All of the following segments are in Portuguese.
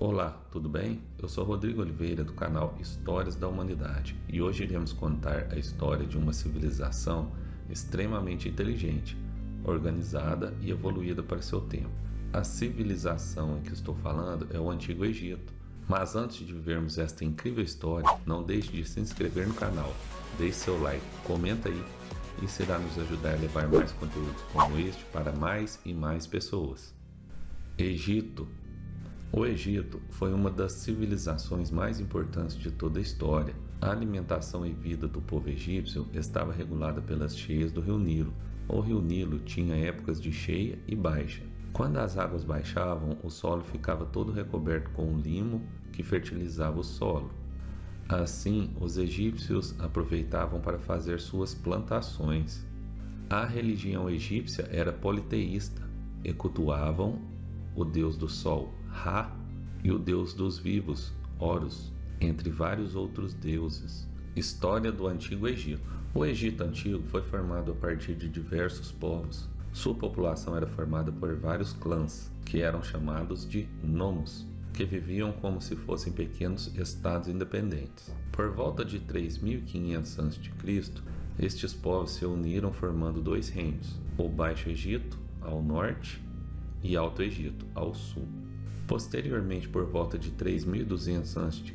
Olá, tudo bem? Eu sou Rodrigo Oliveira do canal Histórias da Humanidade e hoje iremos contar a história de uma civilização extremamente inteligente, organizada e evoluída para seu tempo. A civilização em que estou falando é o Antigo Egito. Mas antes de vermos esta incrível história, não deixe de se inscrever no canal, deixe seu like, comenta aí, isso irá nos ajudar a levar mais conteúdos como este para mais e mais pessoas. Egito. O Egito foi uma das civilizações mais importantes de toda a história. A alimentação e vida do povo egípcio estava regulada pelas cheias do rio Nilo. O rio Nilo tinha épocas de cheia e baixa. Quando as águas baixavam, o solo ficava todo recoberto com um limo que fertilizava o solo. Assim, os egípcios aproveitavam para fazer suas plantações. A religião egípcia era politeísta e cultuavam o deus do sol, Ra, e o deus dos vivos, Horus, entre vários outros deuses. História do Antigo Egito. O Egito Antigo foi formado a partir de diversos povos. Sua população era formada por vários clãs, que eram chamados de nomos, que viviam como se fossem pequenos estados independentes. Por volta de 3500 a.C., estes povos se uniram formando dois reinos, o Baixo Egito, ao norte, e Alto Egito, ao sul. Posteriormente, por volta de 3200 a.C.,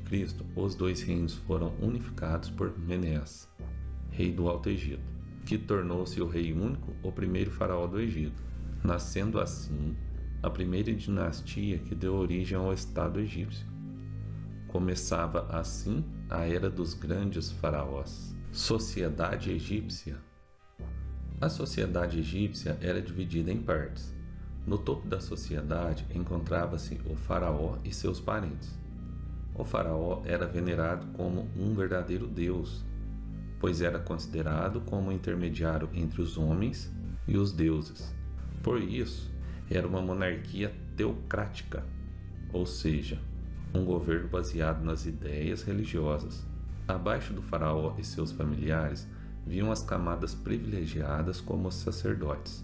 os dois reinos foram unificados por Menes, rei do Alto Egito, que tornou-se o rei único, o primeiro faraó do Egito, nascendo assim a primeira dinastia que deu origem ao Estado egípcio. Começava assim a era dos grandes faraós. Sociedade egípcia. A sociedade egípcia era dividida em partes. No topo da sociedade encontrava-se o faraó e seus parentes. O faraó era venerado como um verdadeiro deus, pois era considerado como intermediário entre os homens e os deuses. Por isso, era uma monarquia teocrática, ou seja, um governo baseado nas ideias religiosas. Abaixo do faraó e seus familiares vinham as camadas privilegiadas como os sacerdotes,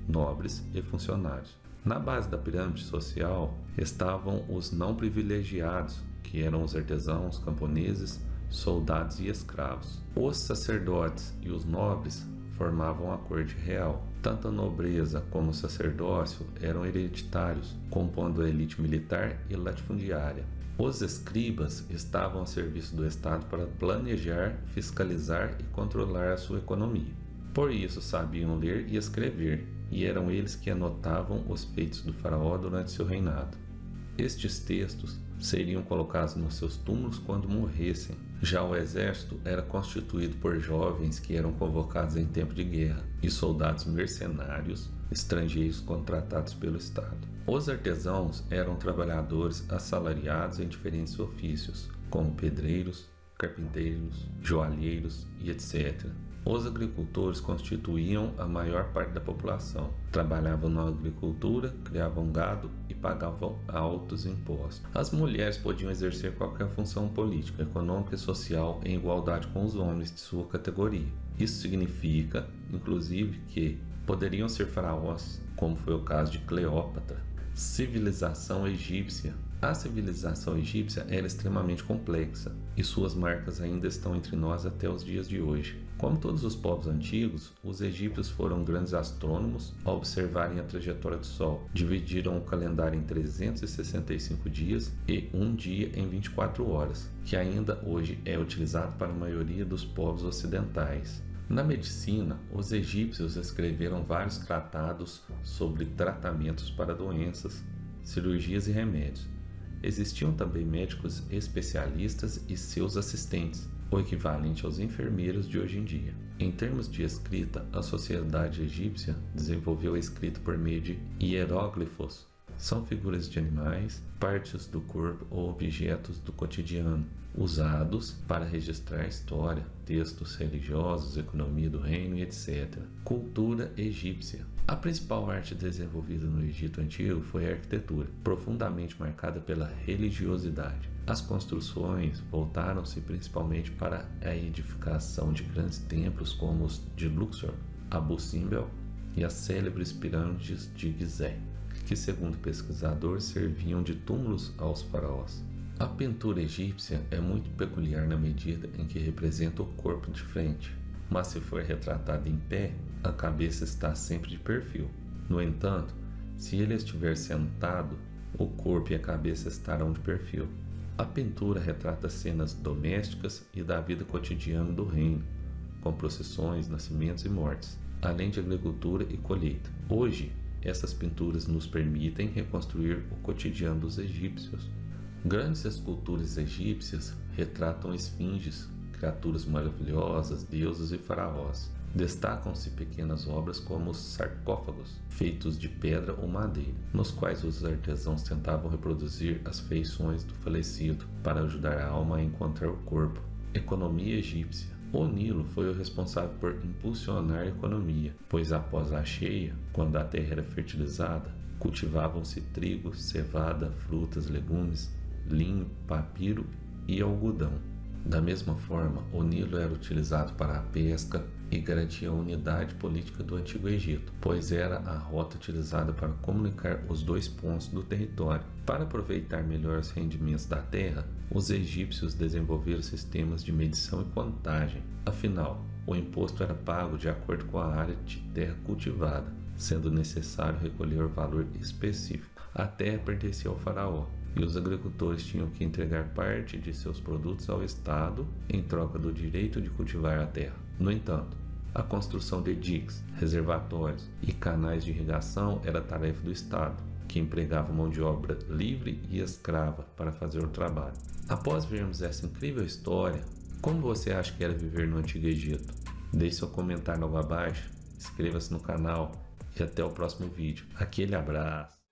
nobres e funcionários. Na base da pirâmide social estavam os não privilegiados, que eram os artesãos, camponeses, soldados e escravos. Os sacerdotes e os nobres formavam a corte real. Tanto a nobreza como o sacerdócio eram hereditários, compondo a elite militar e latifundiária. Os escribas estavam a serviço do Estado para planejar, fiscalizar e controlar a sua economia. Por isso sabiam ler e escrever, e eram eles que anotavam os feitos do faraó durante seu reinado. Estes textos seriam colocados nos seus túmulos quando morressem. Já o exército era constituído por jovens que eram convocados em tempo de guerra e soldados mercenários estrangeiros contratados pelo Estado. Os artesãos eram trabalhadores assalariados em diferentes ofícios, como pedreiros, carpinteiros, joalheiros e etc. Os agricultores constituíam a maior parte da população. Trabalhavam na agricultura, criavam gado e pagavam altos impostos. As mulheres podiam exercer qualquer função política, econômica e social em igualdade com os homens de sua categoria. Isso significa, inclusive, que poderiam ser faraós, como foi o caso de Cleópatra. Civilização egípcia. A civilização egípcia era extremamente complexa e suas marcas ainda estão entre nós até os dias de hoje. Como todos os povos antigos, os egípcios foram grandes astrônomos ao observarem a trajetória do Sol. Dividiram o calendário em 365 dias e um dia em 24 horas, que ainda hoje é utilizado para a maioria dos povos ocidentais. Na medicina, os egípcios escreveram vários tratados sobre tratamentos para doenças, cirurgias e remédios. Existiam também médicos especialistas e seus assistentes, o equivalente aos enfermeiros de hoje em dia. Em termos de escrita, a sociedade egípcia desenvolveu a escrita por meio de hieróglifos. São figuras de animais, partes do corpo ou objetos do cotidiano, usados para registrar história, textos religiosos, economia do reino e etc. Cultura egípcia. A principal arte desenvolvida no Egito Antigo foi a arquitetura, profundamente marcada pela religiosidade. As construções voltaram-se principalmente para a edificação de grandes templos como os de Luxor, Abu Simbel e as célebres pirâmides de Gizé. que, segundo pesquisadores, serviam de túmulos aos faraós. A pintura egípcia é muito peculiar na medida em que representa o corpo de frente, mas se for retratado em pé, a cabeça está sempre de perfil. No entanto, se ele estiver sentado, o corpo e a cabeça estarão de perfil. A pintura retrata cenas domésticas e da vida cotidiana do reino, com procissões, nascimentos e mortes, além de agricultura e colheita. Hoje, essas pinturas nos permitem reconstruir o cotidiano dos egípcios. Grandes esculturas egípcias retratam esfinges, criaturas maravilhosas, deuses e faraós. Destacam-se pequenas obras como os sarcófagos, feitos de pedra ou madeira, nos quais os artesãos tentavam reproduzir as feições do falecido para ajudar a alma a encontrar o corpo. Economia egípcia. O Nilo foi o responsável por impulsionar a economia, pois após a cheia, quando a terra era fertilizada, cultivavam-se trigo, cevada, frutas, legumes, linho, papiro e algodão. Da mesma forma, o Nilo era utilizado para a pesca e garantia a unidade política do Antigo Egito, pois era a rota utilizada para comunicar os dois pontos do território. Para aproveitar melhor os rendimentos da terra, os egípcios desenvolveram sistemas de medição e contagem. Afinal, o imposto era pago de acordo com a área de terra cultivada, sendo necessário recolher o valor específico. A terra pertencia ao faraó, e os agricultores tinham que entregar parte de seus produtos ao Estado em troca do direito de cultivar a terra. No entanto, a construção de diques, reservatórios e canais de irrigação era tarefa do Estado, que empregava mão de obra livre e escrava para fazer o trabalho. Após vermos essa incrível história, como você acha que era viver no Antigo Egito? Deixe seu comentário logo abaixo, inscreva-se no canal e até o próximo vídeo. Aquele abraço!